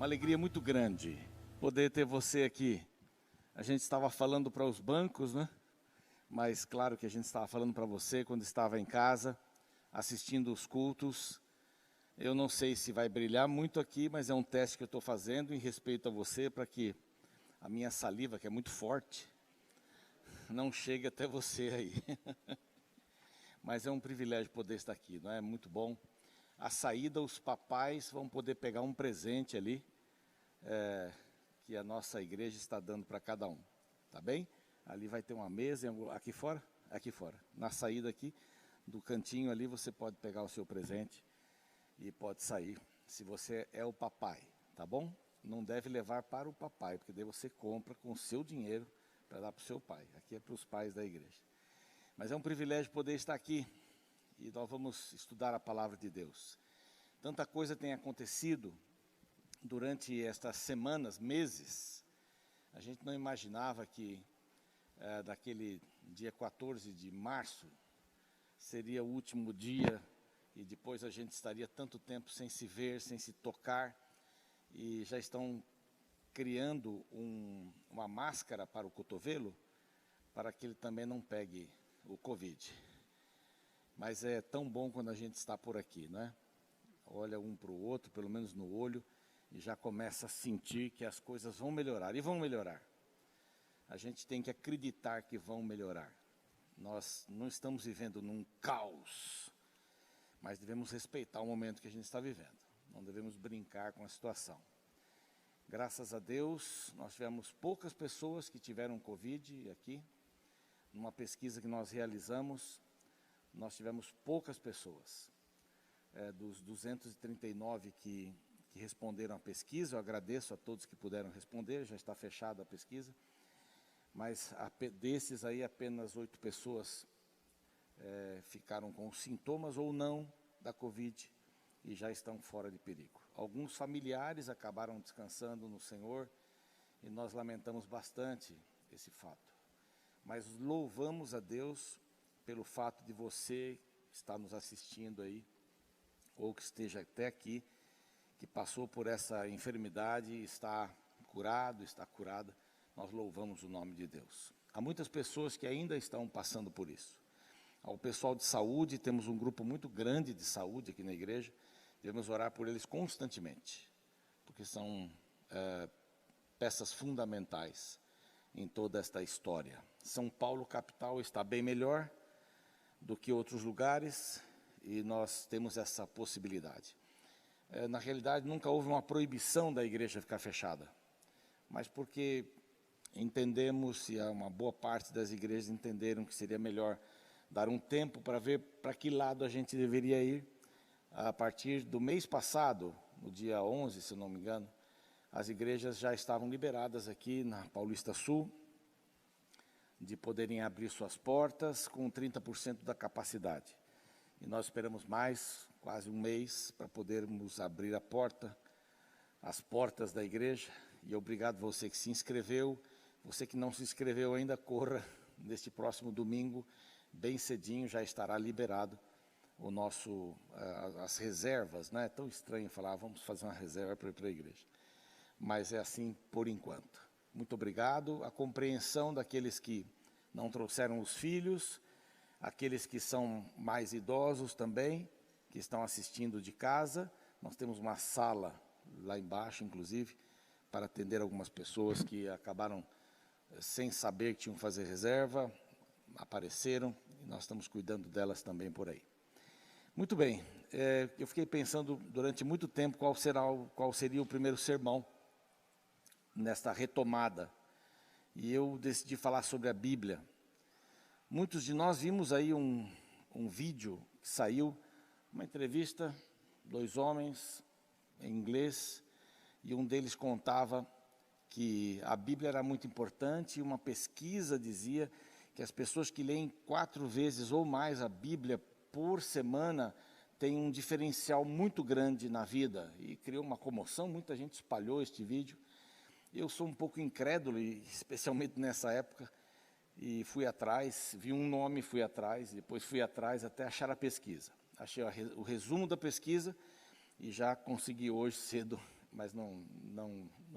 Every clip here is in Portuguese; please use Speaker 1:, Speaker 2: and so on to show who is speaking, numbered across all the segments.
Speaker 1: Uma alegria muito grande poder ter você aqui. A gente estava falando para os bancos, né? Mas claro que a gente estava falando para você quando estava em casa, assistindo os cultos. Eu não sei se vai brilhar muito aqui, mas é um teste que eu estou fazendo em respeito a você, para que a minha saliva, que é muito forte, não chegue até você aí. Mas é um privilégio poder estar aqui, não é? Muito bom. À saída, os papais vão poder pegar um presente ali, que a nossa igreja está dando para cada um, tá bem? Ali vai ter uma mesa, aqui fora? Aqui fora. Na saída aqui, do cantinho ali, você pode pegar o seu presente e pode sair, se você é o papai, tá bom? Não deve levar para o papai, porque daí você compra com o seu dinheiro para dar para o seu pai. Aqui é para os pais da igreja. Mas é um privilégio poder estar aqui e nós vamos estudar a palavra de Deus. Tanta coisa tem acontecido durante estas semanas, meses. A gente não imaginava que daquele dia 14 de março seria o último dia e depois a gente estaria tanto tempo sem se ver, sem se tocar, e já estão criando uma máscara para o cotovelo para que ele também não pegue o Covid. Mas é tão bom quando a gente está por aqui, não é? Olha um para o outro, pelo menos no olho, e já começa a sentir que as coisas vão melhorar, e vão melhorar. A gente tem que acreditar que vão melhorar. Nós não estamos vivendo num caos, mas devemos respeitar o momento que a gente está vivendo. Não devemos brincar com a situação. Graças a Deus, nós tivemos poucas pessoas que tiveram Covid aqui. Numa pesquisa que nós realizamos, nós tivemos poucas pessoas. Dos 239 que responderam à pesquisa, eu agradeço a todos que puderam responder, já está fechada a pesquisa, mas desses aí apenas 8 pessoas ficaram com sintomas ou não da Covid e já estão fora de perigo. Alguns familiares acabaram descansando no Senhor e nós lamentamos bastante esse fato. Mas louvamos a Deus pelo fato de você estar nos assistindo aí, ou que esteja até aqui, que passou por essa enfermidade, está curado, está curada. Nós louvamos o nome de Deus. Há muitas pessoas que ainda estão passando por isso. Ao pessoal de saúde, temos um grupo muito grande de saúde aqui na igreja, devemos orar por eles constantemente, porque são peças fundamentais em toda esta história. São Paulo, capital, está bem melhor do que outros lugares e nós temos essa possibilidade. Na realidade, nunca houve uma proibição da igreja ficar fechada, mas porque entendemos, e uma boa parte das igrejas entenderam que seria melhor dar um tempo para ver para que lado a gente deveria ir. A partir do mês passado, no dia 11, se não me engano, as igrejas já estavam liberadas aqui na Paulista Sul, de poderem abrir suas portas com 30% da capacidade. E nós esperamos mais, quase um mês, para podermos abrir as portas da igreja. E obrigado você que se inscreveu. Você que não se inscreveu ainda, corra neste próximo domingo, bem cedinho, já estará liberado as reservas, né? É tão estranho falar, vamos fazer uma reserva para ir para a igreja. Mas é assim por enquanto. Muito obrigado. A compreensão daqueles que não trouxeram os filhos, aqueles que são mais idosos também, que estão assistindo de casa. Nós temos uma sala lá embaixo, inclusive, para atender algumas pessoas que acabaram sem saber que tinham que fazer reserva, apareceram, e nós estamos cuidando delas também por aí. Muito bem, eu fiquei pensando durante muito tempo qual seria o primeiro sermão nesta retomada, e eu decidi falar sobre a Bíblia. Muitos de nós vimos aí um vídeo que saiu, uma entrevista, 2 homens em inglês, e um deles contava que a Bíblia era muito importante, e uma pesquisa dizia que as pessoas que leem 4 vezes ou mais a Bíblia por semana têm um diferencial muito grande na vida, e criou uma comoção, muita gente espalhou este vídeo. Eu sou um pouco incrédulo, especialmente nessa época, e fui atrás, vi um nome, fui atrás, depois fui atrás até achar a pesquisa. Achei o resumo da pesquisa e já consegui hoje cedo mas não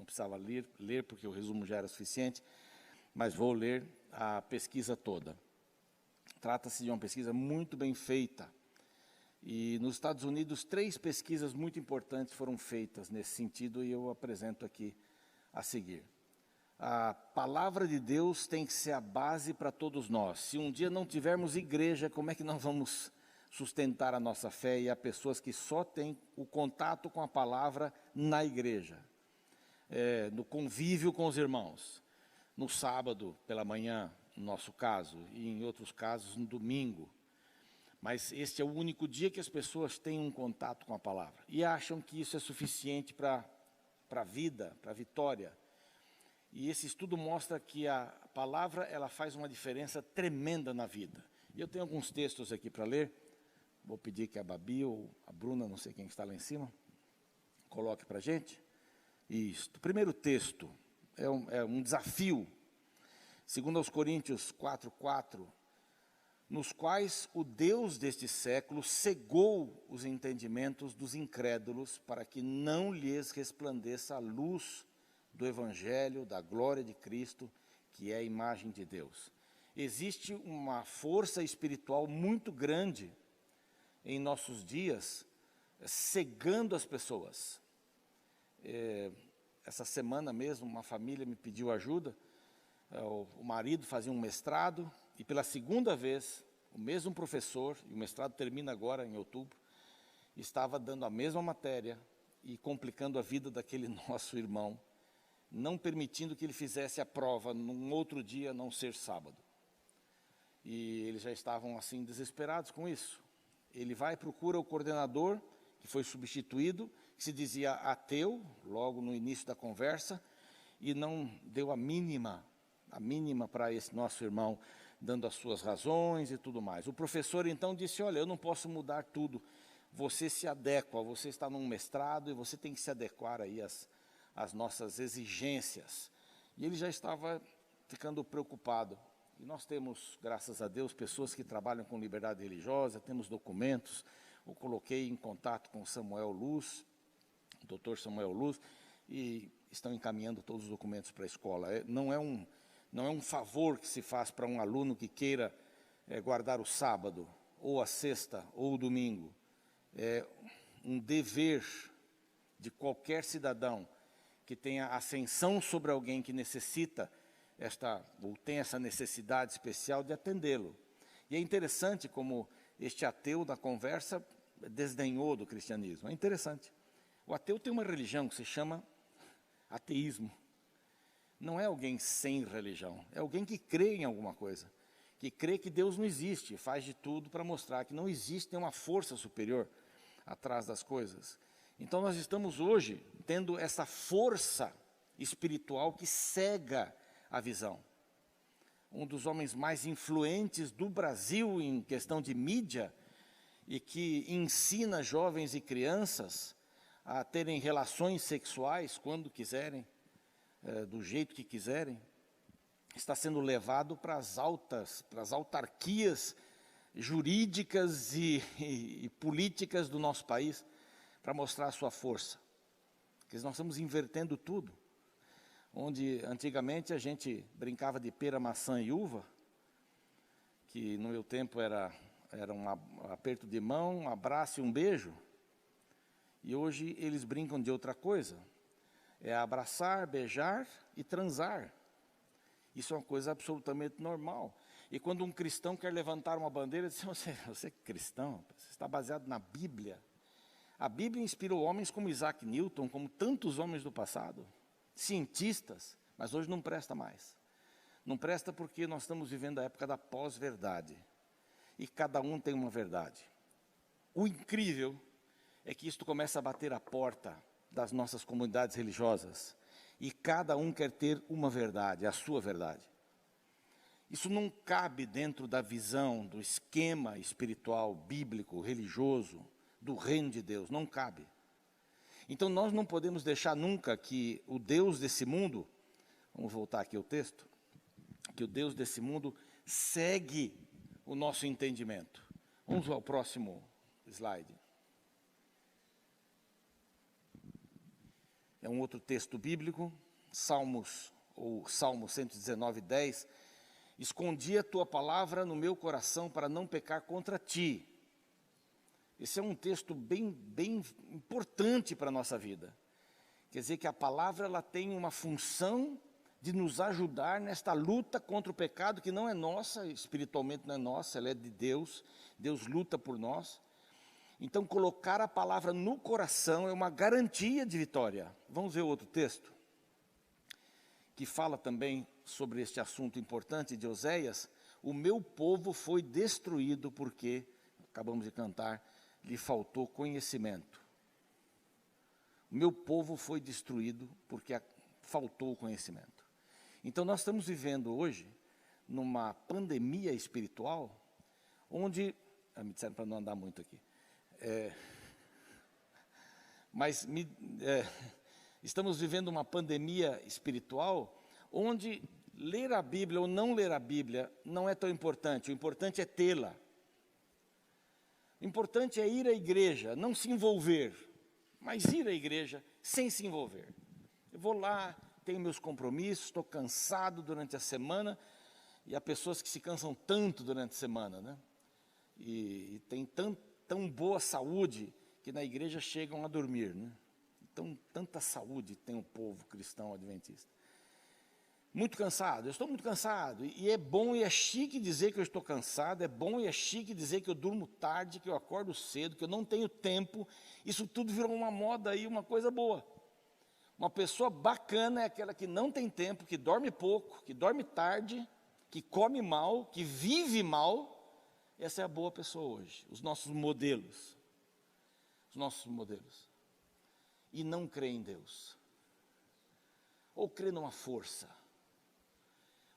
Speaker 1: precisava ler, porque o resumo já era suficiente, mas vou ler a pesquisa toda. Trata-se de uma pesquisa muito bem feita. E nos Estados Unidos, 3 pesquisas muito importantes foram feitas nesse sentido, e eu apresento aqui a seguir. A palavra de Deus tem que ser a base para todos nós. Se um dia não tivermos igreja, como é que nós vamos sustentar a nossa fé? E há pessoas que só têm o contato com a palavra na igreja, no convívio com os irmãos, no sábado pela manhã, no nosso caso, e em outros casos no domingo. Mas este é o único dia que as pessoas têm um contato com a palavra. E acham que isso é suficiente para a vida, para a vitória. E esse estudo mostra que a palavra ela faz uma diferença tremenda na vida. E eu tenho alguns textos aqui para ler. Vou pedir que a Babi ou a Bruna, não sei quem está lá em cima, coloque para a gente. Isso. O primeiro texto é um desafio. Segundo aos Coríntios 4:4, nos quais o Deus deste século cegou os entendimentos dos incrédulos para que não lhes resplandeça a luz do Evangelho, da glória de Cristo, que é a imagem de Deus. Existe uma força espiritual muito grande em nossos dias, cegando as pessoas. Essa semana mesmo, uma família me pediu ajuda. O marido fazia um mestrado, e pela segunda vez, o mesmo professor, e o mestrado termina agora em outubro, estava dando a mesma matéria e complicando a vida daquele nosso irmão, não permitindo que ele fizesse a prova num outro dia, a não ser sábado. E eles já estavam assim desesperados com isso. Ele vai e procura o coordenador, que foi substituído, que se dizia ateu, logo no início da conversa, e não deu a mínima para esse nosso irmão, dando as suas razões e tudo mais. O professor então disse, olha, eu não posso mudar tudo, você se adequa, você está num mestrado e você tem que se adequar aí às nossas exigências. E ele já estava ficando preocupado. E nós temos, graças a Deus, pessoas que trabalham com liberdade religiosa, temos documentos. Eu coloquei em contato com Samuel Luz, o doutor Samuel Luz, e estão encaminhando todos os documentos para a escola. Não é um favor que se faz para um aluno que queira guardar o sábado, ou a sexta, ou o domingo. É um dever de qualquer cidadão que tenha ascensão sobre alguém que necessita ou tem essa necessidade especial de atendê-lo. E é interessante como este ateu da conversa desdenhou do cristianismo. É interessante. O ateu tem uma religião que se chama ateísmo. Não é alguém sem religião, é alguém que crê em alguma coisa, que crê que Deus não existe, faz de tudo para mostrar que não existe uma força superior atrás das coisas. Então nós estamos hoje tendo essa força espiritual que cega a visão. Um dos homens mais influentes do Brasil em questão de mídia e que ensina jovens e crianças a terem relações sexuais quando quiserem, do jeito que quiserem, está sendo levado para as autarquias jurídicas e políticas do nosso país para mostrar a sua força. Porque nós estamos invertendo tudo. Onde antigamente a gente brincava de pera, maçã e uva, que no meu tempo era um aperto de mão, um abraço e um beijo. E hoje eles brincam de outra coisa. É abraçar, beijar e transar. Isso é uma coisa absolutamente normal. E quando um cristão quer levantar uma bandeira, diz, você é cristão? Você está baseado na Bíblia. A Bíblia inspirou homens como Isaac Newton, como tantos homens do passado, cientistas, mas hoje não presta mais. Não presta porque nós estamos vivendo a época da pós-verdade. E cada um tem uma verdade. O incrível é que isto começa a bater a porta das nossas comunidades religiosas. E cada um quer ter uma verdade, a sua verdade. Isso não cabe dentro da visão, do esquema espiritual, bíblico, religioso, do reino de Deus, não cabe. Então nós não podemos deixar nunca que o Deus desse mundo, vamos voltar aqui ao texto, que o Deus desse mundo segue o nosso entendimento. Vamos ao próximo slide. é um outro texto bíblico, Salmos, ou Salmo 119, 10. Escondi a tua palavra no meu coração para não pecar contra ti. Esse é um texto bem importante para a nossa vida. Quer dizer que a palavra ela tem uma função de nos ajudar nesta luta contra o pecado que não é nossa, espiritualmente não é nossa, ela é de Deus. Deus luta por nós. Então, colocar a palavra no coração é uma garantia de vitória. Vamos ver outro texto, que fala também sobre este assunto importante de Oséias. O meu povo foi destruído porque, acabamos de cantar, lhe faltou conhecimento. O meu povo foi destruído porque faltou conhecimento. Então, nós estamos vivendo hoje numa pandemia espiritual, onde, me disseram para não andar muito aqui, estamos vivendo uma pandemia espiritual, onde ler a Bíblia ou não ler a Bíblia não é tão importante, o importante é tê-la. O importante é ir à igreja, não se envolver, mas ir à igreja sem se envolver. Eu vou lá, tenho meus compromissos, estou cansado durante a semana, e há pessoas que se cansam tanto durante a semana, né? E tem tão boa saúde que na igreja chegam a dormir, né? Então, tanta saúde tem o povo cristão adventista. Muito cansado, eu estou muito cansado, e é bom e é chique dizer que eu estou cansado, é bom e é chique dizer que eu durmo tarde, que eu acordo cedo, que eu não tenho tempo. Isso tudo virou uma moda aí, uma coisa boa. Uma pessoa bacana é aquela que não tem tempo, que dorme pouco, que dorme tarde, que come mal, que vive mal. Essa é a boa pessoa hoje, os nossos modelos. Os nossos modelos. E não crê em Deus. Ou crê numa força.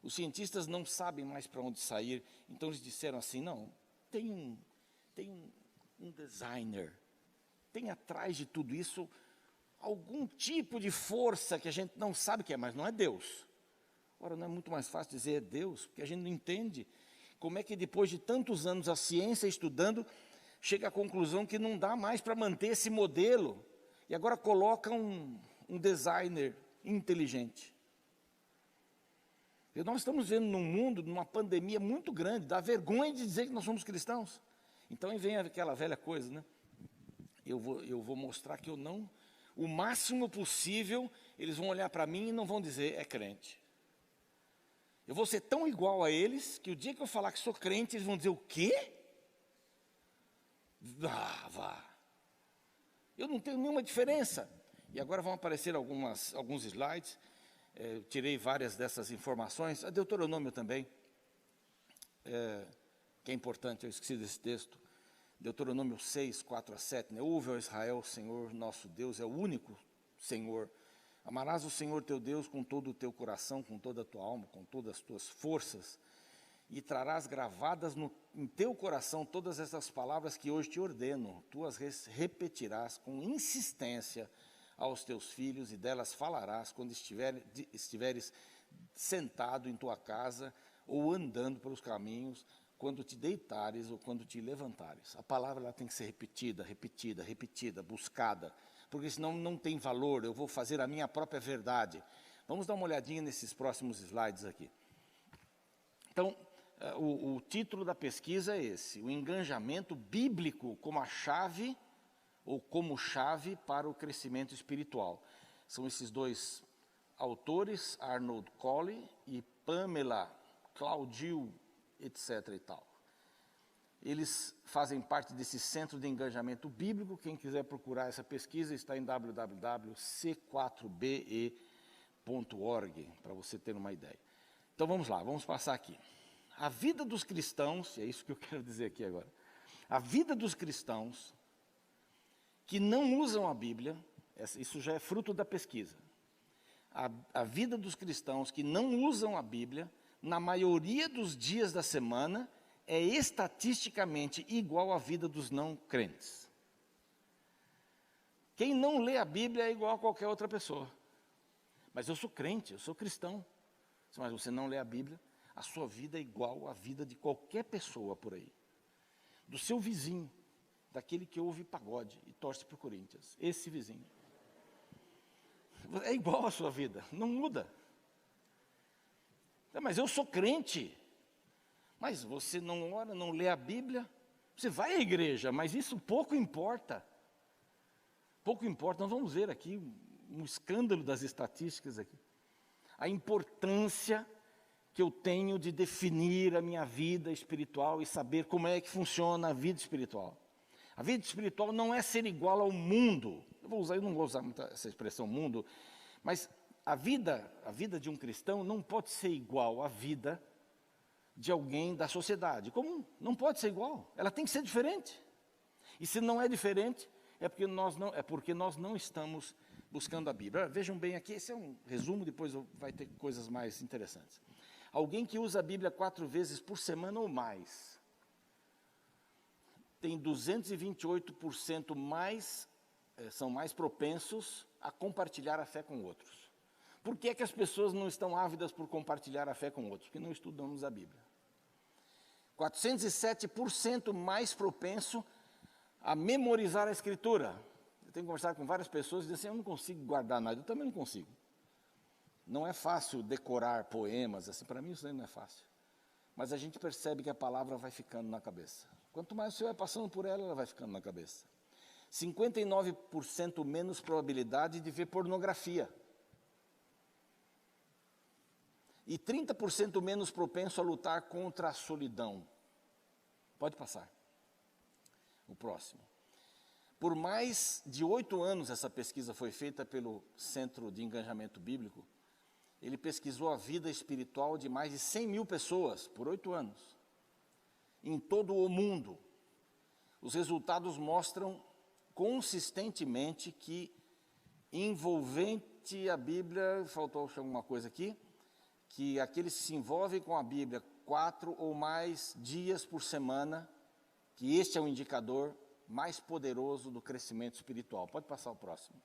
Speaker 1: Os cientistas não sabem mais para onde sair, então eles disseram assim, não, tem um designer, tem atrás de tudo isso algum tipo de força que a gente não sabe o que é, mas não é Deus. Ora, não é muito mais fácil dizer é Deus, porque a gente não entende como é que depois de tantos anos a ciência estudando, chega à conclusão que não dá mais para manter esse modelo, e agora coloca um designer inteligente. E nós estamos vendo num mundo, numa pandemia muito grande, dá vergonha de dizer que nós somos cristãos. Então aí vem aquela velha coisa, né? Eu vou mostrar que eu não, o máximo possível, eles vão olhar para mim e não vão dizer, é crente. Eu vou ser tão igual a eles, que o dia que eu falar que sou crente, eles vão dizer, o quê? Vá. Eu não tenho nenhuma diferença. E agora vão aparecer alguns slides. Eu tirei várias dessas informações. A Deuteronômio também, que é importante, eu esqueci desse texto. Deuteronômio 6, 4 a 7. Né? Ouve, ó Israel, o Senhor nosso Deus é o único Senhor. Amarás o Senhor teu Deus com todo o teu coração, com toda a tua alma, com todas as tuas forças, e trarás gravadas em teu coração todas essas palavras que hoje te ordeno. Tu as repetirás com insistência aos teus filhos, e delas falarás quando estiveres sentado em tua casa, ou andando pelos caminhos, quando te deitares ou quando te levantares. A palavra ela tem que ser repetida, buscada, porque senão não tem valor, eu vou fazer a minha própria verdade. Vamos dar uma olhadinha nesses próximos slides aqui. Então, o título da pesquisa é esse, o engajamento bíblico como a chave, ou como chave para o crescimento espiritual. São esses dois autores, Arnold Colley e Pamela Claudiu, etc. e tal. Eles fazem parte desse centro de engajamento bíblico. Quem quiser procurar essa pesquisa está em www.c4be.org, para você ter uma ideia. Então vamos lá, vamos passar aqui. A vida dos cristãos, é isso que eu quero dizer aqui agora. A vida dos cristãos que não usam a Bíblia, isso já é fruto da pesquisa. A vida dos cristãos que não usam a Bíblia, na maioria dos dias da semana, é estatisticamente igual à vida dos não crentes. Quem não lê a Bíblia é igual a qualquer outra pessoa. Mas eu sou crente, eu sou cristão. Mas você não lê a Bíblia, a sua vida é igual à vida de qualquer pessoa por aí. Do seu vizinho, daquele que ouve pagode e torce para o Corinthians. Esse vizinho. É igual a sua vida, não muda. Mas eu sou crente. Mas você não ora, não lê a Bíblia? Você vai à igreja, mas isso pouco importa. Pouco importa. Nós vamos ver aqui um escândalo das estatísticas aqui. A importância que eu tenho de definir a minha vida espiritual e saber como é que funciona a vida espiritual. A vida espiritual não é ser igual ao mundo. Eu não vou usar muito essa expressão mundo, mas a vida de um cristão não pode ser igual à vida de alguém da sociedade comum. Não pode ser igual, ela tem que ser diferente. E se não é diferente, é porque nós não estamos buscando a Bíblia. Vejam bem aqui, esse é um resumo, depois vai ter coisas mais interessantes. Alguém que usa a Bíblia 4 vezes por semana ou mais, tem 228% mais, são mais propensos a compartilhar a fé com outros. Por que é que as pessoas não estão ávidas por compartilhar a fé com outros? Porque não estudamos a Bíblia. 407% mais propenso a memorizar a Escritura. Eu tenho conversado com várias pessoas e dizem assim, eu não consigo guardar nada, eu também não consigo. Não é fácil decorar poemas, assim, para mim isso não é fácil. Mas a gente percebe que a palavra vai ficando na cabeça. Quanto mais você vai passando por ela, ela vai ficando na cabeça. 59% menos probabilidade de ver pornografia. E 30% menos propenso a lutar contra a solidão. Pode passar. O próximo. Por mais de 8 anos essa pesquisa foi feita pelo Centro de Engajamento Bíblico. Ele pesquisou a vida espiritual de mais de 100 mil pessoas por 8 anos. Em todo o mundo. Os resultados mostram consistentemente que envolvente a Bíblia, faltou alguma coisa aqui, que aqueles que se envolvem com a Bíblia 4 ou mais dias por semana, que este é o indicador mais poderoso do crescimento espiritual. Pode passar o próximo.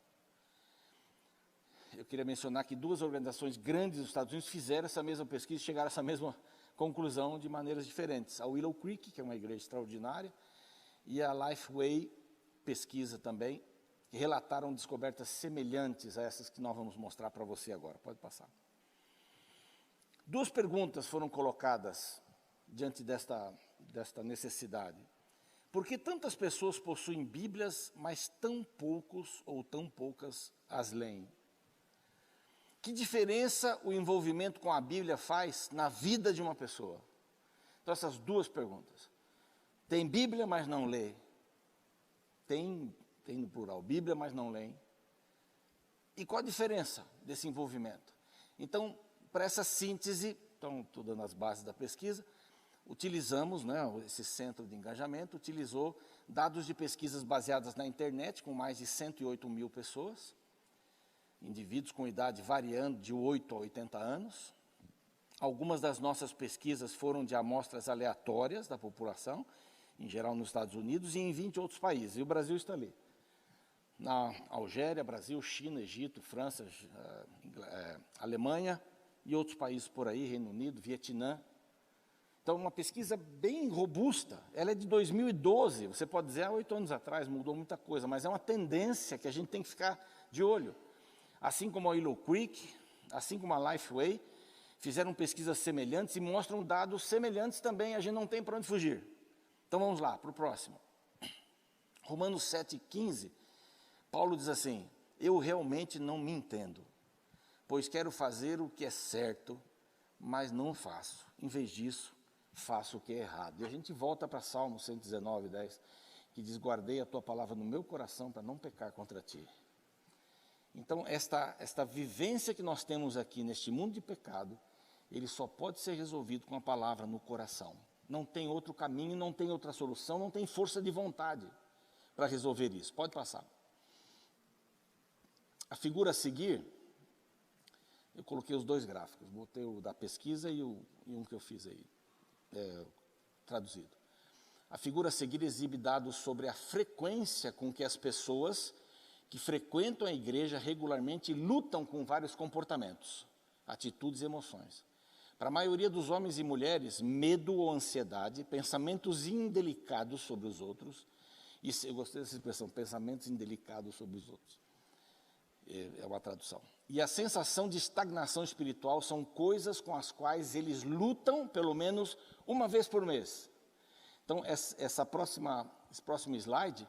Speaker 1: Eu queria mencionar que 2 organizações grandes dos Estados Unidos fizeram essa mesma pesquisa e chegaram a essa mesma conclusão de maneiras diferentes. A Willow Creek, que é uma igreja extraordinária, e a Lifeway pesquisa também, que relataram descobertas semelhantes a essas que nós vamos mostrar para você agora. Pode passar. 2 perguntas foram colocadas diante desta necessidade. Por que tantas pessoas possuem Bíblias, mas tão poucos ou tão poucas as leem? Que diferença o envolvimento com a Bíblia faz na vida de uma pessoa? Então, essas 2 perguntas. Tem Bíblia, mas não lê. Tem no plural, Bíblia, mas não lê. E qual a diferença desse envolvimento? Então, para essa síntese, estou dando as bases da pesquisa, utilizamos, esse centro de engajamento, utilizou dados de pesquisas baseadas na internet, com mais de 108 mil pessoas, indivíduos com idade variando de 8 a 80 anos. Algumas das nossas pesquisas foram de amostras aleatórias da população, em geral nos Estados Unidos e em 20 outros países, e o Brasil está ali. Na Algéria, Brasil, China, Egito, França, Alemanha e outros países por aí, Reino Unido, Vietnã. Então, uma pesquisa bem robusta, ela é de 2012, você pode dizer, 8 anos atrás mudou muita coisa, mas é uma tendência que a gente tem que ficar de olho. Assim como a Willow Creek, assim como a Lifeway, fizeram pesquisas semelhantes e mostram dados semelhantes também, a gente não tem para onde fugir. Então vamos lá, para o próximo. Romanos 7,15, Paulo diz assim, eu realmente não me entendo, pois quero fazer o que é certo, mas não faço. Em vez disso, faço o que é errado. E a gente volta para Salmo 119, 10, que diz, guardei a tua palavra no meu coração para não pecar contra ti. Então, esta vivência que nós temos aqui neste mundo de pecado, ele só pode ser resolvido com a palavra no coração. Não tem outro caminho, não tem outra solução, não tem força de vontade para resolver isso. Pode passar. A figura a seguir, eu coloquei os 2 gráficos, botei o da pesquisa e um que eu fiz aí, traduzido. A figura a seguir exibe dados sobre a frequência com que as pessoas que frequentam a igreja regularmente lutam com vários comportamentos, atitudes e emoções. Para a maioria dos homens e mulheres, medo ou ansiedade, pensamentos indelicados sobre os outros, eu gostei dessa expressão, pensamentos indelicados sobre os outros, é uma tradução. E a sensação de estagnação espiritual são coisas com as quais eles lutam pelo menos uma vez por mês. Então, esse próximo slide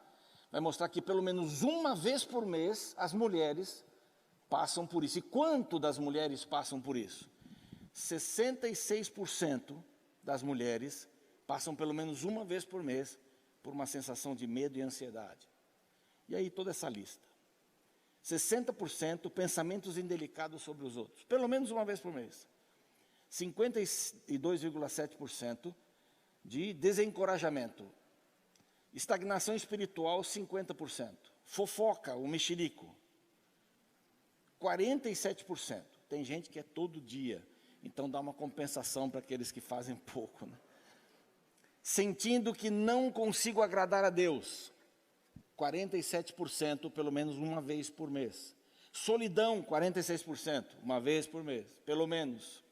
Speaker 1: vai mostrar que pelo menos uma vez por mês as mulheres passam por isso. E quanto das mulheres passam por isso? 66% das mulheres passam pelo menos uma vez por mês por uma sensação de medo e ansiedade. E aí toda essa lista. 60% pensamentos indelicados sobre os outros, pelo menos uma vez por mês. 52,7% de desencorajamento. Estagnação espiritual, 50%. Fofoca, o mexerico. 47%. Tem gente que é todo dia, então dá uma compensação para aqueles que fazem pouco, né? Sentindo que não consigo agradar a Deus. 47%, pelo menos uma vez por mês. Solidão, 46%, uma vez por mês, pelo menos.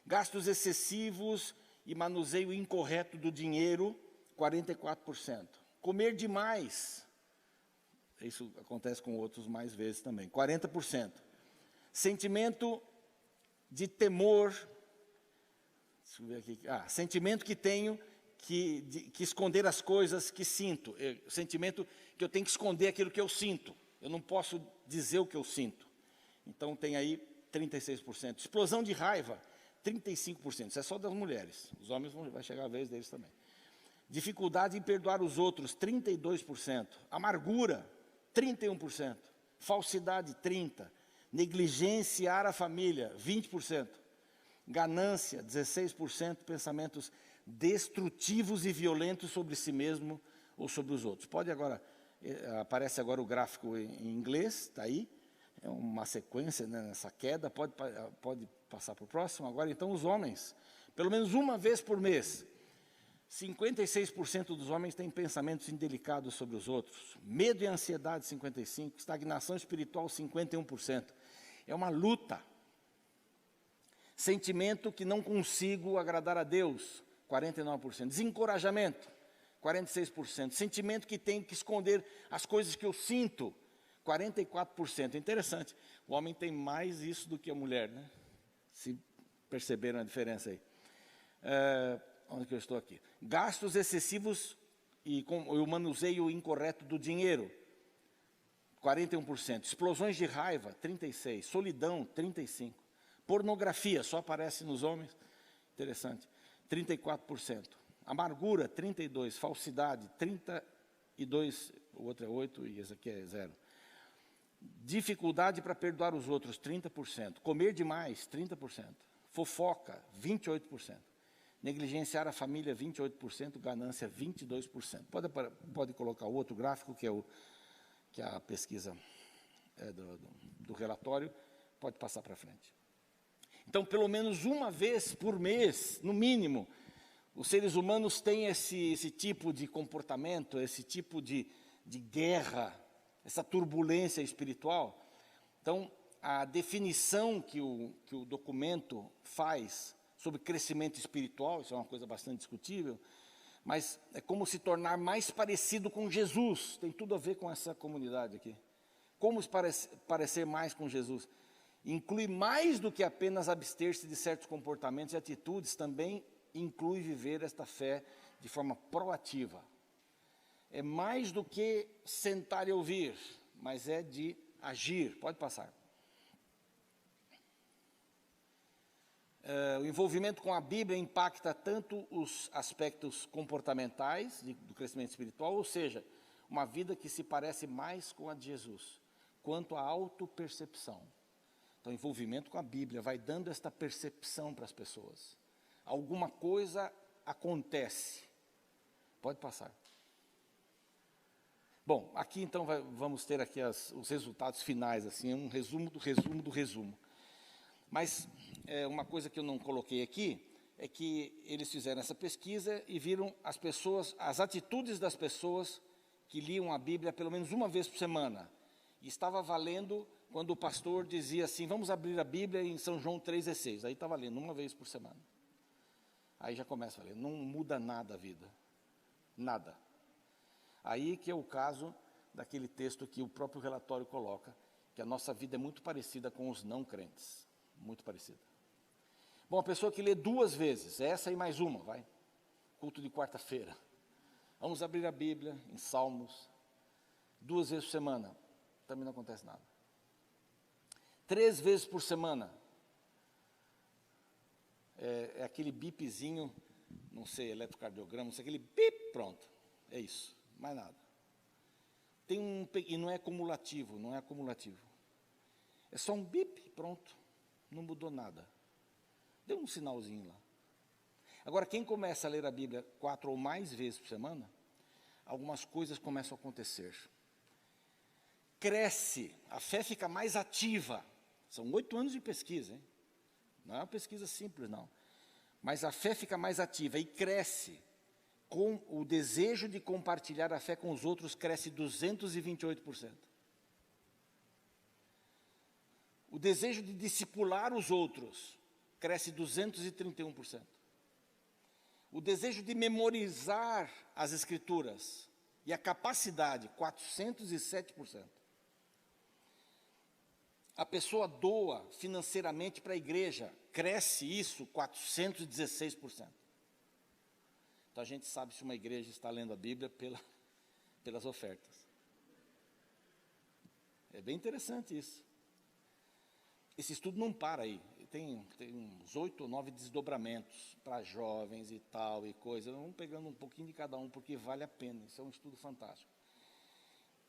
Speaker 1: Gastos excessivos e manuseio incorreto do dinheiro, 44%. Comer demais, isso acontece com outros mais vezes também, 40%. Sentimento de temor, deixa eu ver aqui, sentimento que tenho que esconder as coisas que sinto, sentimento que eu tenho que esconder aquilo que eu sinto, eu não posso dizer o que eu sinto. Então tem aí 36%. Explosão de raiva, 35%, isso é só das mulheres, os homens vai chegar a vez deles também. Dificuldade em perdoar os outros, 32%. Amargura, 31%. Falsidade, 30%. Negligenciar a família, 20%. Ganância, 16%. Pensamentos destrutivos e violentos sobre si mesmo ou sobre os outros. Aparece agora o gráfico em inglês, está aí. É uma sequência, né, nessa queda. Pode passar para o próximo. Agora, então, os homens, pelo menos uma vez por mês, 56% dos homens têm pensamentos indelicados sobre os outros. Medo e ansiedade, 55%. Estagnação espiritual, 51%. É uma luta. Sentimento que não consigo agradar a Deus, 49%. Desencorajamento, 46%. Sentimento que tenho que esconder as coisas que eu sinto, 44%. Interessante, o homem tem mais isso do que a mulher, né? Se perceberam a diferença aí. Onde que eu estou aqui? Gastos excessivos e o manuseio incorreto do dinheiro, 41%. Explosões de raiva, 36%. Solidão, 35%. Pornografia, só aparece nos homens, interessante, 34%. Amargura, 32%. Falsidade, 32%. O outro é 8% e esse aqui é 0%. Dificuldade para perdoar os outros, 30%. Comer demais, 30%. Fofoca, 28%. Negligenciar a família, 28%. Ganância, 22%. Pode colocar o outro gráfico, que é a pesquisa do relatório. Pode passar para frente. Então, pelo menos uma vez por mês, no mínimo, os seres humanos têm esse tipo de comportamento, esse tipo de guerra, essa turbulência espiritual. Então, a definição que o documento faz sobre crescimento espiritual, isso é uma coisa bastante discutível, mas é como se tornar mais parecido com Jesus, tem tudo a ver com essa comunidade aqui. Como se parecer mais com Jesus? Inclui mais do que apenas abster-se de certos comportamentos e atitudes, também inclui viver esta fé de forma proativa. É mais do que sentar e ouvir, mas é de agir. Pode passar. O envolvimento com a Bíblia impacta tanto os aspectos comportamentais do crescimento espiritual, ou seja, uma vida que se parece mais com a de Jesus, quanto a autopercepção. Então, o envolvimento com a Bíblia vai dando esta percepção para as pessoas. Alguma coisa acontece. Pode passar. Bom, aqui então vamos ter aqui os resultados finais, assim, um resumo do resumo do resumo. Mas uma coisa que eu não coloquei aqui é que eles fizeram essa pesquisa e viram as atitudes das pessoas que liam a Bíblia pelo menos uma vez por semana. E estava valendo quando o pastor dizia assim, vamos abrir a Bíblia em São João 3,16. Aí estava lendo uma vez por semana. Aí já começa a ler, não muda nada a vida. Nada. Aí que é o caso daquele texto que o próprio relatório coloca, que a nossa vida é muito parecida com os não crentes, muito parecida. Bom, a pessoa que lê 2 vezes, essa e mais uma, vai, culto de quarta-feira, vamos abrir a Bíblia em Salmos, 2 vezes por semana, também não acontece nada. 3 vezes por semana, é aquele bipzinho, não sei, eletrocardiograma, não sei, aquele bip, pronto, é isso, mais nada. E não é acumulativo, não é acumulativo. É só um bip, pronto, não mudou nada. Deu um sinalzinho lá. Agora, quem começa a ler a Bíblia 4 ou mais vezes por semana, algumas coisas começam a acontecer. Cresce, a fé fica mais ativa. São 8 anos de pesquisa, hein? Não é uma pesquisa simples, não. Mas a fé fica mais ativa e cresce. Com o desejo de compartilhar a fé com os outros, cresce 228%. O desejo de discipular os outros, cresce 231%. O desejo de memorizar as Escrituras e a capacidade, 407%. A pessoa doa financeiramente para a igreja, cresce isso 416%. Então a gente sabe se uma igreja está lendo a Bíblia pelas ofertas. É bem interessante isso. Esse estudo não para aí, tem uns 8 ou 9 desdobramentos para jovens e tal e coisa. Vamos pegando um pouquinho de cada um, porque vale a pena, isso é um estudo fantástico.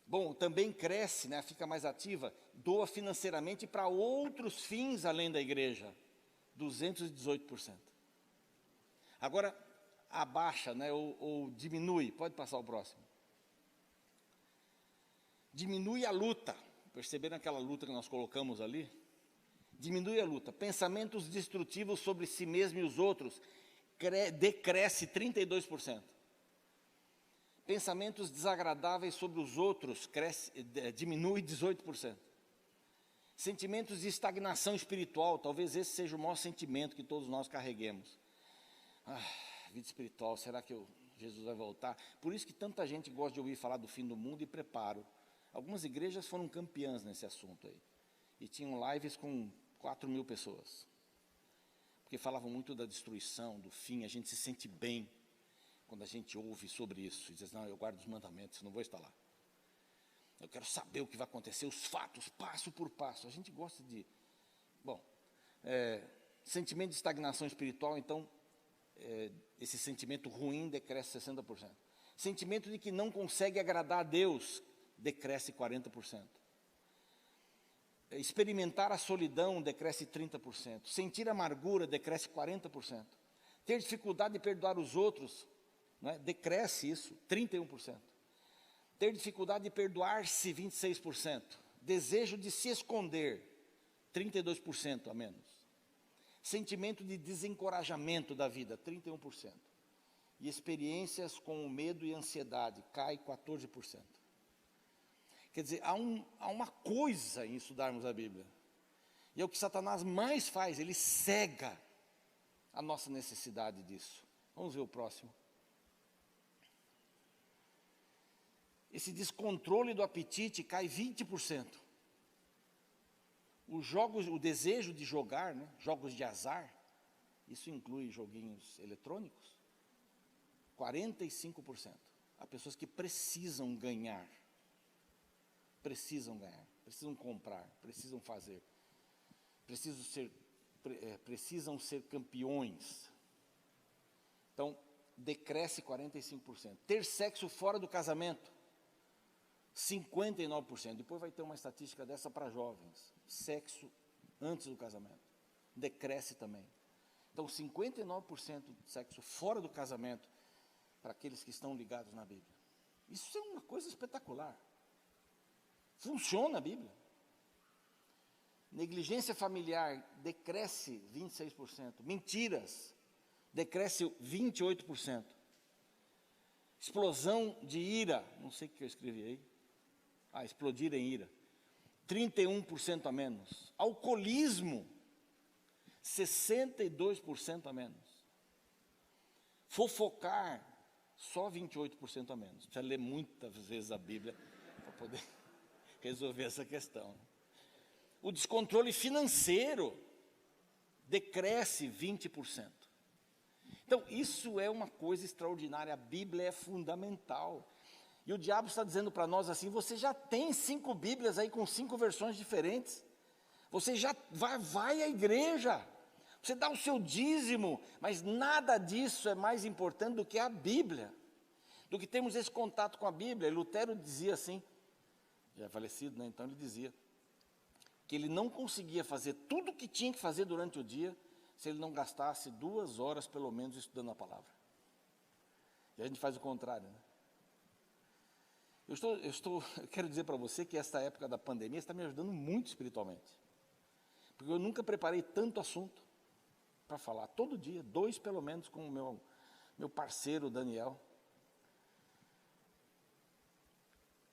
Speaker 1: Bom, também cresce, né, fica mais ativa, doa financeiramente para outros fins além da igreja, 218%. Agora, abaixa, né, ou diminui, pode passar o próximo. Diminui a luta, perceberam aquela luta que nós colocamos ali? Diminui a luta. Pensamentos destrutivos sobre si mesmo e os outros, decresce 32%. Pensamentos desagradáveis sobre os outros, diminui 18%. Sentimentos de estagnação espiritual, talvez esse seja o maior sentimento que todos nós carreguemos. Vida espiritual, será que Jesus vai voltar? Por isso que tanta gente gosta de ouvir falar do fim do mundo e preparo. Algumas igrejas foram campeãs nesse assunto aí. E tinham lives com 4.000 pessoas. Porque falavam muito da destruição, do fim, a gente se sente bem quando a gente ouve sobre isso. E diz, não, eu guardo os mandamentos, não vou estar lá. Eu quero saber o que vai acontecer, os fatos, passo por passo. A gente gosta de... Bom, sentimento de estagnação espiritual, então, esse sentimento ruim decresce 60%. Sentimento de que não consegue agradar a Deus, decresce 40%. Experimentar a solidão, decresce 30%. Sentir amargura, decresce 40%. Ter dificuldade de perdoar os outros, né, decresce isso, 31%. Ter dificuldade de perdoar-se, 26%. Desejo de se esconder, 32% a menos. Sentimento de desencorajamento da vida, 31%. E experiências com o medo e ansiedade, cai 14%. Quer dizer, há uma coisa em estudarmos a Bíblia. E é o que Satanás mais faz, ele cega a nossa necessidade disso. Vamos ver o próximo. Esse descontrole do apetite cai 20%. O desejo de jogar, né, jogos de azar, isso inclui joguinhos eletrônicos, 45%. Há pessoas que precisam ganhar, precisam comprar, precisam fazer, precisam ser campeões. Então, decresce 45%. Ter sexo fora do casamento, 59%. Depois vai ter uma estatística dessa para jovens. Sexo antes do casamento, decresce também. Então, 59% de sexo fora do casamento para aqueles que estão ligados na Bíblia. Isso é uma coisa espetacular. Funciona a Bíblia. Negligência familiar, decresce 26%. Mentiras, decresce 28%. Explosão de ira, não sei o que eu escrevi aí. Explodir em ira, 31% a menos. Alcoolismo, 62% a menos. Fofocar, só 28% a menos. Precisa ler muitas vezes a Bíblia para poder resolver essa questão. o descontrole financeiro decresce 20%. Então, isso é uma coisa extraordinária, a Bíblia é fundamental. E o diabo está dizendo para nós assim, você já tem 5 Bíblias aí com 5 versões diferentes. Você já vai à igreja, você dá o seu dízimo, mas nada disso é mais importante do que a Bíblia, do que termos esse contato com a Bíblia. E Lutero dizia assim, já é falecido, né? Então ele dizia que ele não conseguia fazer tudo o que tinha que fazer durante o dia, se ele não gastasse 2 horas pelo menos estudando a palavra. E a gente faz o contrário, né? Eu quero dizer para você que esta época da pandemia está me ajudando muito espiritualmente. Porque eu nunca preparei tanto assunto para falar. Todo dia, 2 pelo menos com o meu parceiro Daniel.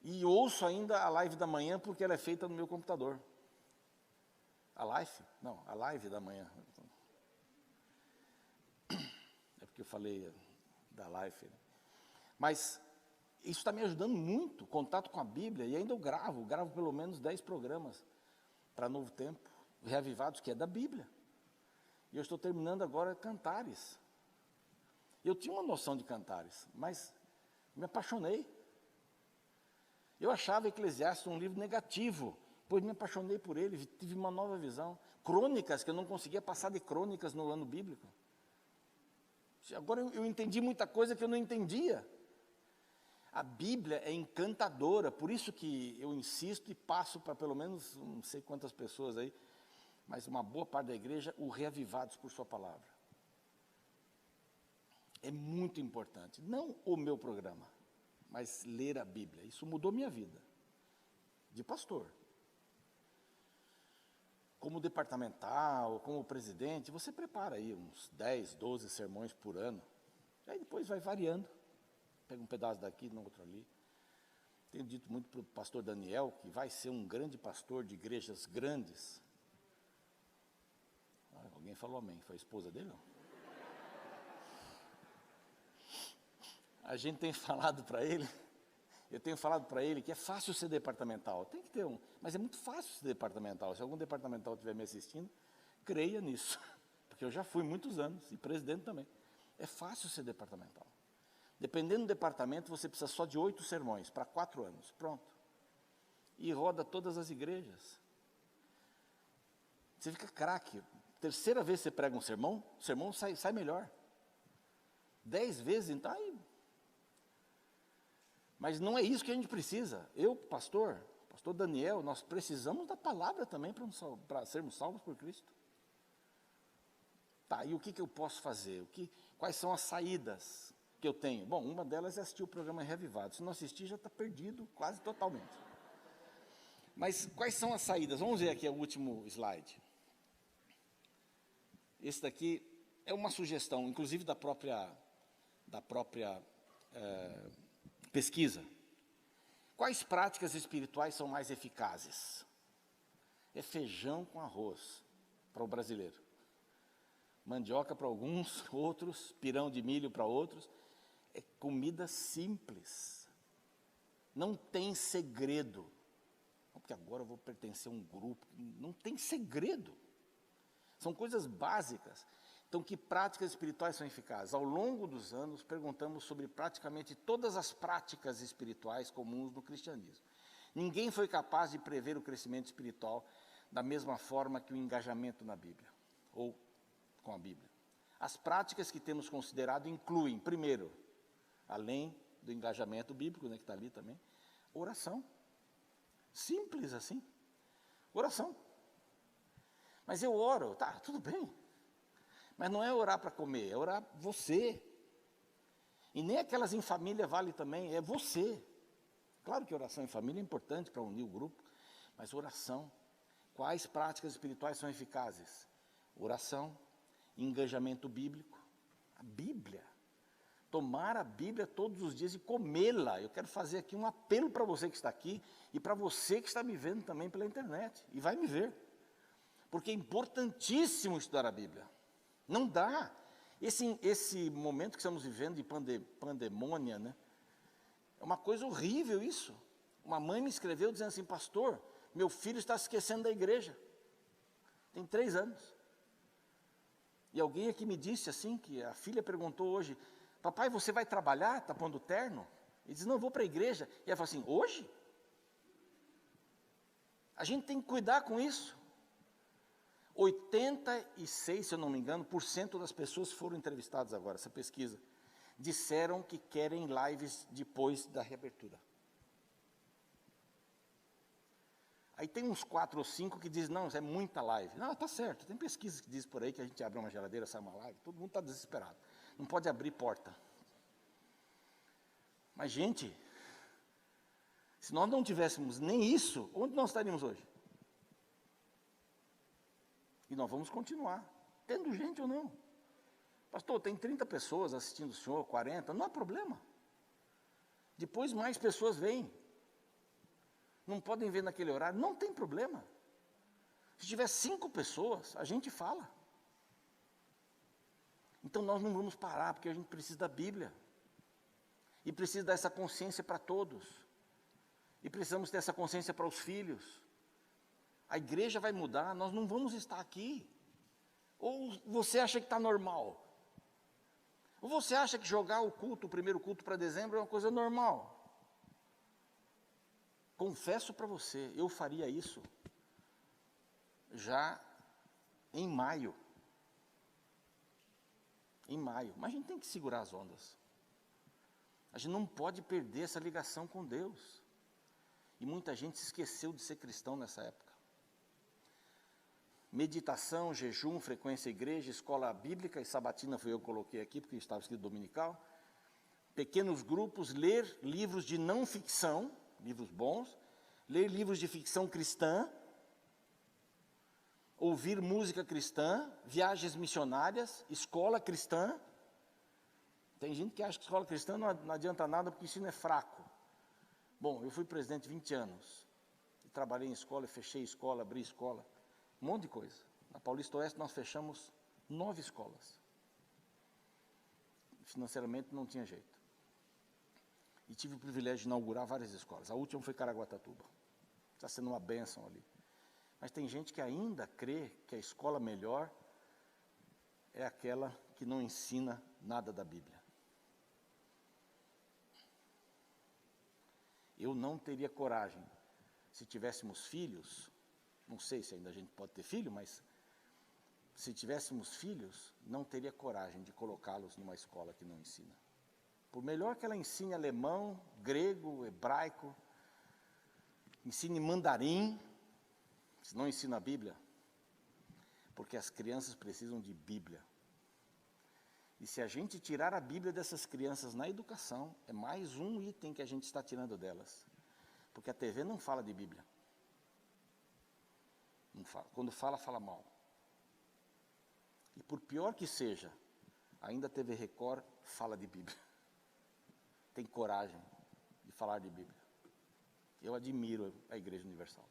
Speaker 1: E ouço ainda a live da manhã porque ela é feita no meu computador. A live da manhã. É porque eu falei da live. Mas isso está me ajudando muito, contato com a Bíblia, e ainda eu gravo pelo menos 10 programas para Novo Tempo, Reavivados, que é da Bíblia. E eu estou terminando agora Cantares. Eu tinha uma noção de Cantares, mas me apaixonei. Eu achava Eclesiastes um livro negativo, pois me apaixonei por ele, tive uma nova visão. Crônicas, que eu não conseguia passar de crônicas no ano bíblico. Agora eu entendi muita coisa que eu não entendia. A Bíblia é encantadora, por isso que eu insisto e passo para pelo menos, não sei quantas pessoas aí, mas uma boa parte da igreja, o reavivados por sua palavra. É muito importante, não o meu programa, mas ler a Bíblia. Isso mudou minha vida, de pastor. Como departamental, como presidente, você prepara aí uns 10, 12 sermões por ano, aí depois vai variando. Pega um pedaço daqui, no outro ali. Tenho dito muito para o pastor Daniel, que vai ser um grande pastor de igrejas grandes. Alguém falou amém, foi a esposa dele? Não? A gente tem falado para ele, eu tenho falado para ele que é fácil ser departamental, tem que ter um, mas é muito fácil ser departamental. Se algum departamental estiver me assistindo, creia nisso, porque eu já fui muitos anos, e presidente também. É fácil ser departamental. Dependendo do departamento, você precisa só de 8 sermões, para 4 anos, pronto. E roda todas as igrejas. Você fica craque. Terceira vez que você prega um sermão, o sermão sai melhor. 10 vezes, então, aí. Mas não é isso que a gente precisa. Eu, pastor Daniel, nós precisamos da palavra também para sermos salvos por Cristo. Tá, e o que eu posso fazer? Quais são as saídas que eu tenho? Bom, uma delas é assistir o programa Reavivado. Se não assistir, já está perdido quase totalmente. Mas quais são as saídas? Vamos ver aqui o último slide. Esse daqui é uma sugestão, inclusive da própria pesquisa. Quais práticas espirituais são mais eficazes? É feijão com arroz para o brasileiro. Mandioca para alguns, outros, pirão de milho para outros. É comida simples. Não tem segredo. Porque agora eu vou pertencer a um grupo. Não tem segredo. São coisas básicas. Então, que práticas espirituais são eficazes? Ao longo dos anos, perguntamos sobre praticamente todas as práticas espirituais comuns no cristianismo. Ninguém foi capaz de prever o crescimento espiritual da mesma forma que o engajamento na Bíblia, ou com a Bíblia. As práticas que temos considerado incluem, primeiro, além do engajamento bíblico, né, que está ali também, oração. Simples assim. Oração. Mas eu oro, tá, tudo bem. Mas não é orar para comer, é orar você. E nem aquelas em família vale também, é você. Claro que oração em família é importante para unir o grupo, mas oração. Quais práticas espirituais são eficazes? Oração, engajamento bíblico, a Bíblia. Tomar a Bíblia todos os dias e comê-la. Eu quero fazer aqui um apelo para você que está aqui e para você que está me vendo também pela internet. E vai me ver. Porque é importantíssimo estudar a Bíblia. Não dá. Esse momento que estamos vivendo de pandemônia, né? É uma coisa horrível isso. Uma mãe me escreveu dizendo assim, pastor, meu filho está se esquecendo da igreja. Tem 3 anos. E alguém aqui me disse assim, que a filha perguntou hoje, papai, você vai trabalhar? Está pondo terno? Ele disse, não, eu vou para a igreja. E ela falou assim, hoje? A gente tem que cuidar com isso. 86, se eu não me engano, % das pessoas que foram entrevistadas agora, essa pesquisa, disseram que querem lives depois da reabertura. Aí tem uns 4 ou 5 que dizem, não, isso é muita live. Não, tá certo, tem pesquisas que dizem por aí que a gente abre uma geladeira, sai uma live, todo mundo está desesperado. Não pode abrir porta. Mas, gente, se nós não tivéssemos nem isso, onde nós estaríamos hoje? E nós vamos continuar, tendo gente ou não. Pastor, tem 30 pessoas assistindo o senhor, 40, não há problema. Depois mais pessoas vêm. Não podem ver naquele horário, não tem problema. Se tiver 5 pessoas, a gente fala. Então nós não vamos parar, porque a gente precisa da Bíblia. E precisa dar essa consciência para todos. E precisamos ter essa consciência para os filhos. A igreja vai mudar, nós não vamos estar aqui. Ou você acha que está normal? Ou você acha que jogar o culto, o primeiro culto para dezembro é uma coisa normal? Confesso para você, eu faria isso já em maio. Em maio. Mas a gente tem que segurar as ondas. A gente não pode perder essa ligação com Deus. E muita gente se esqueceu de ser cristão nessa época. Meditação, jejum, frequência à igreja, escola bíblica e sabatina foi eu que coloquei aqui, porque estava escrito dominical. Pequenos grupos, ler livros de não ficção, livros bons, ler livros de ficção cristã, ouvir música cristã, viagens missionárias, escola cristã. Tem gente que acha que escola cristã não adianta nada porque o ensino é fraco. Bom, eu fui presidente 20 anos, e trabalhei em escola, fechei escola, abri escola, um monte de coisa. Na Paulista Oeste nós fechamos 9 escolas. Financeiramente não tinha jeito. E tive o privilégio de inaugurar várias escolas. A última foi Caraguatatuba. Está sendo uma bênção ali. Mas tem gente que ainda crê que a escola melhor é aquela que não ensina nada da Bíblia. Eu não teria coragem, se tivéssemos filhos, não sei se ainda a gente pode ter filho, mas se tivéssemos filhos, não teria coragem de colocá-los numa escola que não ensina. Por melhor que ela ensine alemão, grego, hebraico, ensine mandarim, se não ensina a Bíblia, porque as crianças precisam de Bíblia. E se a gente tirar a Bíblia dessas crianças na educação, é mais um item que a gente está tirando delas. Porque a TV não fala de Bíblia. Não fala. Quando fala, fala mal. E por pior que seja, ainda a TV Record fala de Bíblia. Tem coragem de falar de Bíblia. Eu admiro a Igreja Universal.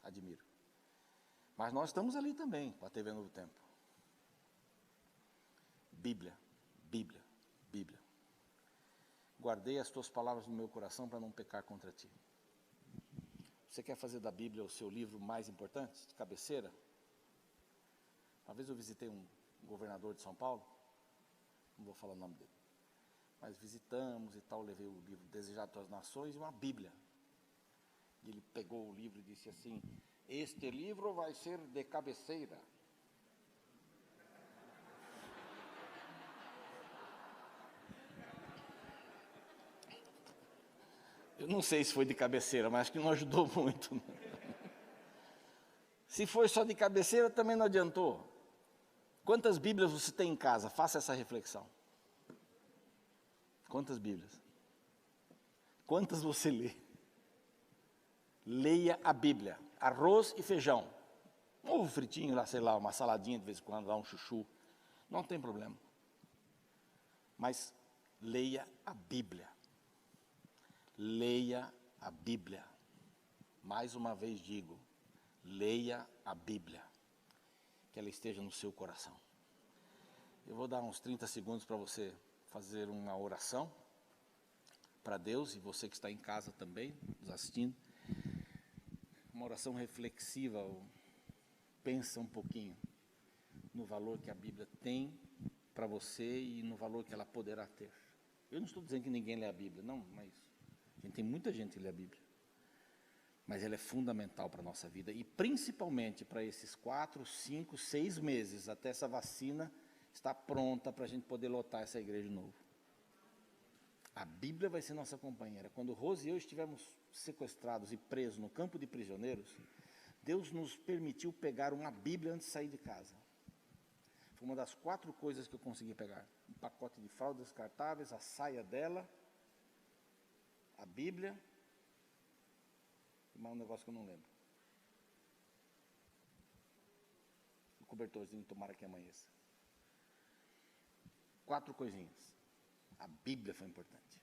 Speaker 1: Admiro. Mas nós estamos ali também, com a TV Novo Tempo. Bíblia, Bíblia, Bíblia. Guardei as tuas palavras no meu coração para não pecar contra ti. Você quer fazer da Bíblia o seu livro mais importante, de cabeceira? Uma vez eu visitei um governador de São Paulo, não vou falar o nome dele, mas visitamos e tal, levei o livro Desejado das Nações e uma Bíblia. E ele pegou o livro e disse assim, este livro vai ser de cabeceira. Eu não sei se foi de cabeceira, mas acho que não ajudou muito. Se foi só de cabeceira, também não adiantou. Quantas Bíblias você tem em casa? Faça essa reflexão. Quantas Bíblias? Quantas você lê? Leia a Bíblia. Arroz e feijão. Um ovo fritinho lá, sei lá, uma saladinha de vez em quando, lá um chuchu. Não tem problema. Mas leia a Bíblia. Leia a Bíblia. Mais uma vez digo, leia a Bíblia. Que ela esteja no seu coração. Eu vou dar uns 30 segundos para você fazer uma oração para Deus, e você que está em casa também, nos assistindo. uma oração reflexiva, pensa um pouquinho no valor que a Bíblia tem para você e no valor que ela poderá ter. Eu não estou dizendo que ninguém lê a Bíblia, não, mas tem muita gente que lê a Bíblia. Mas ela é fundamental para a nossa vida, e principalmente para esses 4, 5, 6 meses, até essa vacina estar pronta para a gente poder lotar essa igreja de novo. A Bíblia vai ser nossa companheira. Quando Rose e eu estivemos sequestrados e presos no campo de prisioneiros, Deus nos permitiu pegar uma Bíblia antes de sair de casa. Foi uma das 4 coisas que eu consegui pegar. Um pacote de fraldas descartáveis, a saia dela, a Bíblia, e mais um negócio que eu não lembro. O cobertorzinho, tomara que amanheça. 4 coisinhas. A Bíblia foi importante.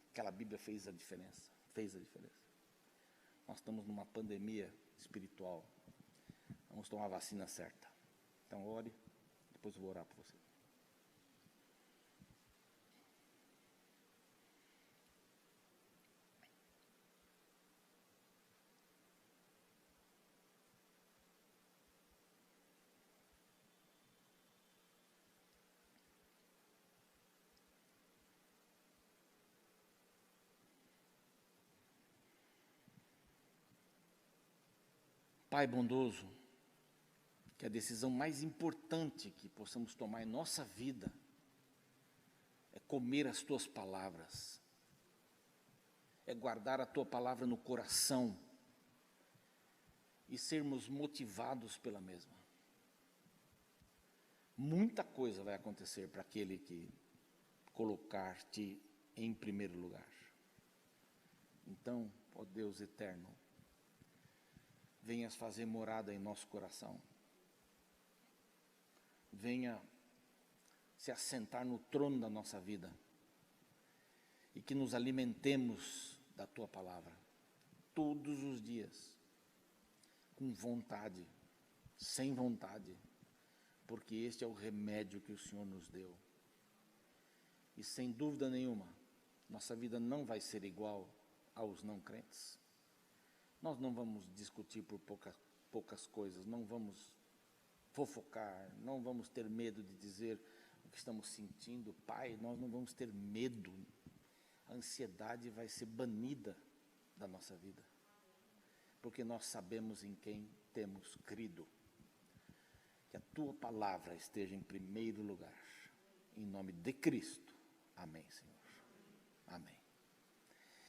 Speaker 1: Aquela Bíblia fez a diferença. Fez a diferença. Nós estamos numa pandemia espiritual. Vamos tomar a vacina certa. Então ore, depois eu vou orar por você. Pai bondoso, que a decisão mais importante que possamos tomar em nossa vida é comer as Tuas palavras, é guardar a Tua palavra no coração e sermos motivados pela mesma. Muita coisa vai acontecer para aquele que colocar-te em primeiro lugar. Então, ó Deus eterno, venhas fazer morada em nosso coração. Venha se assentar no trono da nossa vida e que nos alimentemos da Tua palavra todos os dias, com vontade, sem vontade, porque este é o remédio que o Senhor nos deu. E sem dúvida nenhuma, nossa vida não vai ser igual aos não crentes. Nós não vamos discutir por poucas coisas, não vamos fofocar, não vamos ter medo de dizer o que estamos sentindo. Pai, nós não vamos ter medo. A ansiedade vai ser banida da nossa vida, porque nós sabemos em quem temos crido. Que a Tua palavra esteja em primeiro lugar, em nome de Cristo. Amém, Senhor. Amém.